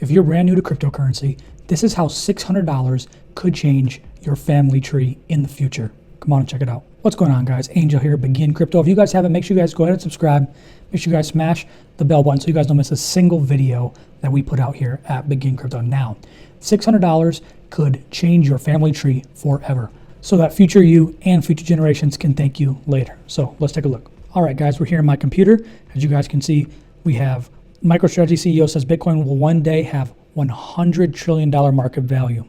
if you're brand new to cryptocurrency, this is how $600 could change your family tree in the future. Come on and check it out. What's going on, guys? Angel here, Begin Crypto. If you guys haven't, make sure you guys go ahead and subscribe. Make sure you guys smash the bell button so you guys don't miss a single video that we put out here at Begin Crypto. Now, $600 could change your family tree forever, so that future you and future generations can thank you later. So let's take a look. All right, guys, we're here on my computer. As you guys can see, we have MicroStrategy CEO says Bitcoin will one day have $100 trillion market value.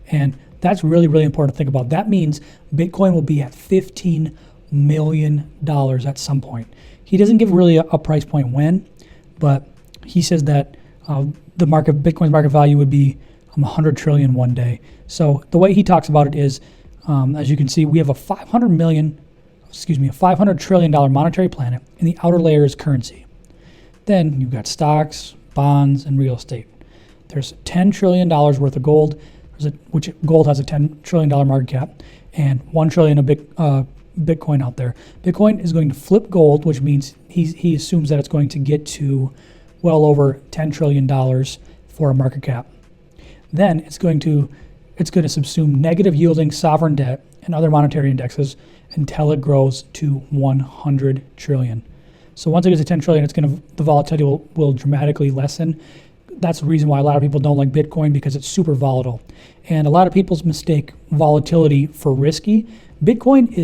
And that's really, really important to think about. That means Bitcoin will be at $15 million at some point. He doesn't give really a price point when, but he says that Bitcoin's market value would be 100 trillion one day. So the way he talks about it is, as you can see, we have a $500 trillion monetary planet, and the outer layer is currency. Then you've got stocks, bonds, and real estate. There's $10 trillion worth of gold, which gold has a $10 trillion market cap, and $1 trillion of Bitcoin out there. Bitcoin is going to flip gold, which means he assumes that it's going to get to well over $10 trillion for a market cap. Then it's going to subsume negative yielding sovereign debt and other monetary indexes until it grows to 100 trillion. So once it gets to 10 trillion, the volatility will dramatically lessen. That's the reason why a lot of people don't like Bitcoin, because it's super volatile. And a lot of people mistake volatility for risky. Bitcoin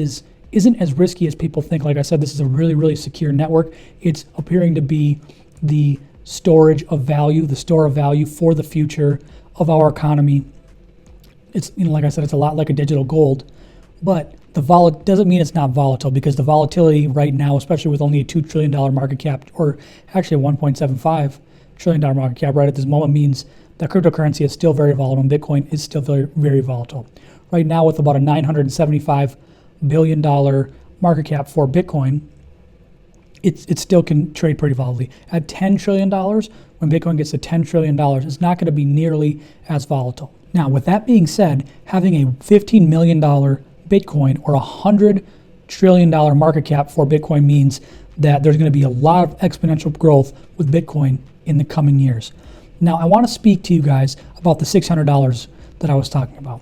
isn't as risky as people think. Like I said, this is a really, really secure network. It's appearing to be the storage of value, the store of value for the future of our economy. It's, like I said, it's a lot like a digital gold, but doesn't mean it's not volatile, because the volatility right now, especially with only a $2 trillion market cap, or actually a $1.75 trillion market cap right at this moment, means that cryptocurrency is still very volatile, and Bitcoin is still very, very volatile. Right now, with about a $975 billion market cap for Bitcoin, it still can trade pretty volatilely. At $10 trillion, when Bitcoin gets to $10 trillion, it's not going to be nearly as volatile. Now, with that being said, having a $15 million Bitcoin or $100 trillion market cap for Bitcoin means that there's going to be a lot of exponential growth with Bitcoin in the coming years. Now, I want to speak to you guys about the $600 that I was talking about.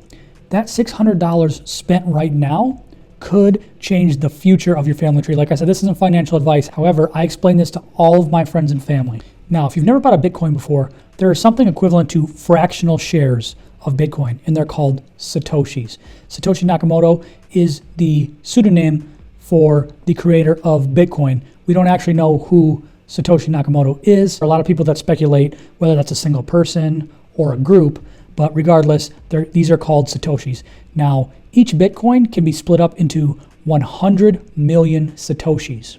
That $600 spent right now could change the future of your family tree. Like I said, this isn't financial advice. However, I explain this to all of my friends and family. Now, if you've never bought a Bitcoin before, there is something equivalent to fractional shares of Bitcoin, and they're called Satoshis. Satoshi Nakamoto is the pseudonym for the creator of Bitcoin. We don't actually know who Satoshi Nakamoto is. There are a lot of people that speculate whether that's a single person or a group, but regardless, these are called Satoshis. Now, each Bitcoin can be split up into 100 million Satoshis,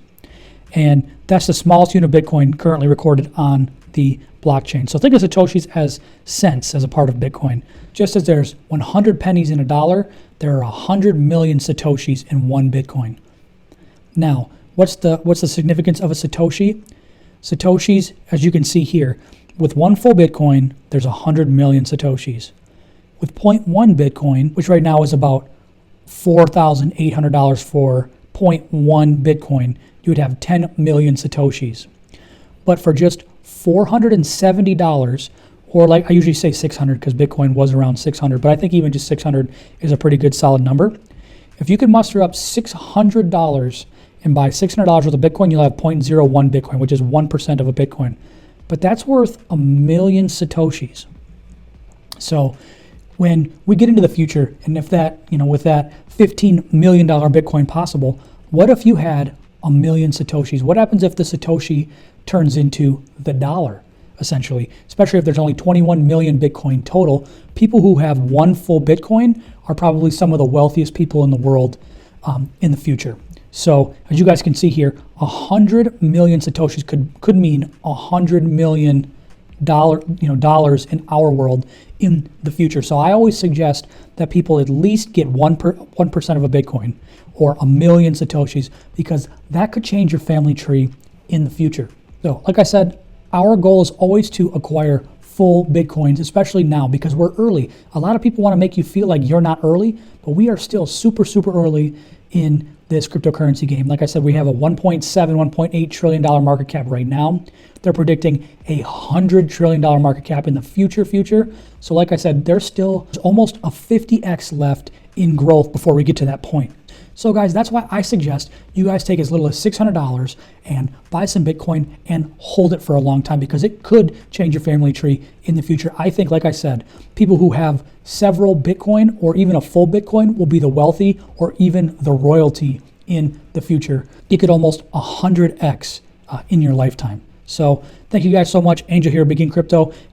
and that's the smallest unit of Bitcoin currently recorded on the blockchain. So think of Satoshis as cents as a part of Bitcoin. Just as there's 100 pennies in a dollar, there are 100 million Satoshis in one Bitcoin. Now, what's the significance of a Satoshi? Satoshis, as you can see here, with one full Bitcoin, there's 100 million Satoshis. With 0.1 Bitcoin, which right now is about $4,800 for 0.1 Bitcoin, you would have 10 million Satoshis. But for just $470, or like I usually say 600 because Bitcoin was around 600, but I think even just 600 is a pretty good solid number. If you could muster up $600 and buy $600 worth of Bitcoin, you'll have 0.01 Bitcoin, which is 1% of a Bitcoin. But that's worth 1 million Satoshis. So when we get into the future, and if that, with that $15 million Bitcoin possible, what if you had 1 million Satoshis? What happens if the Satoshi turns into the dollar, essentially? Especially if there's only 21 million Bitcoin total. People who have one full Bitcoin are probably some of the wealthiest people in the world in the future. So as you guys can see here, 100 million Satoshis could mean $100 million dollars in our world in the future. So I always suggest that people at least get 1% of a Bitcoin or 1 million Satoshis, because that could change your family tree in the future. So like I said, our goal is always to acquire full Bitcoins, especially now because we're early. A lot of people want to make you feel like you're not early, but we are still super, super early in this cryptocurrency game. Like I said, we have a $1.7, $1.8 trillion market cap right now. They're predicting a $100 trillion market cap in the future. So like I said, there's still almost a 50x left in growth before we get to that point. So guys, that's why I suggest you guys take as little as $600 and buy some Bitcoin and hold it for a long time, because it could change your family tree in the future. I think, like I said, people who have several Bitcoin or even a full Bitcoin will be the wealthy or even the royalty in the future. You could almost 100x in your lifetime. So thank you guys so much. Angel here, Begin Crypto.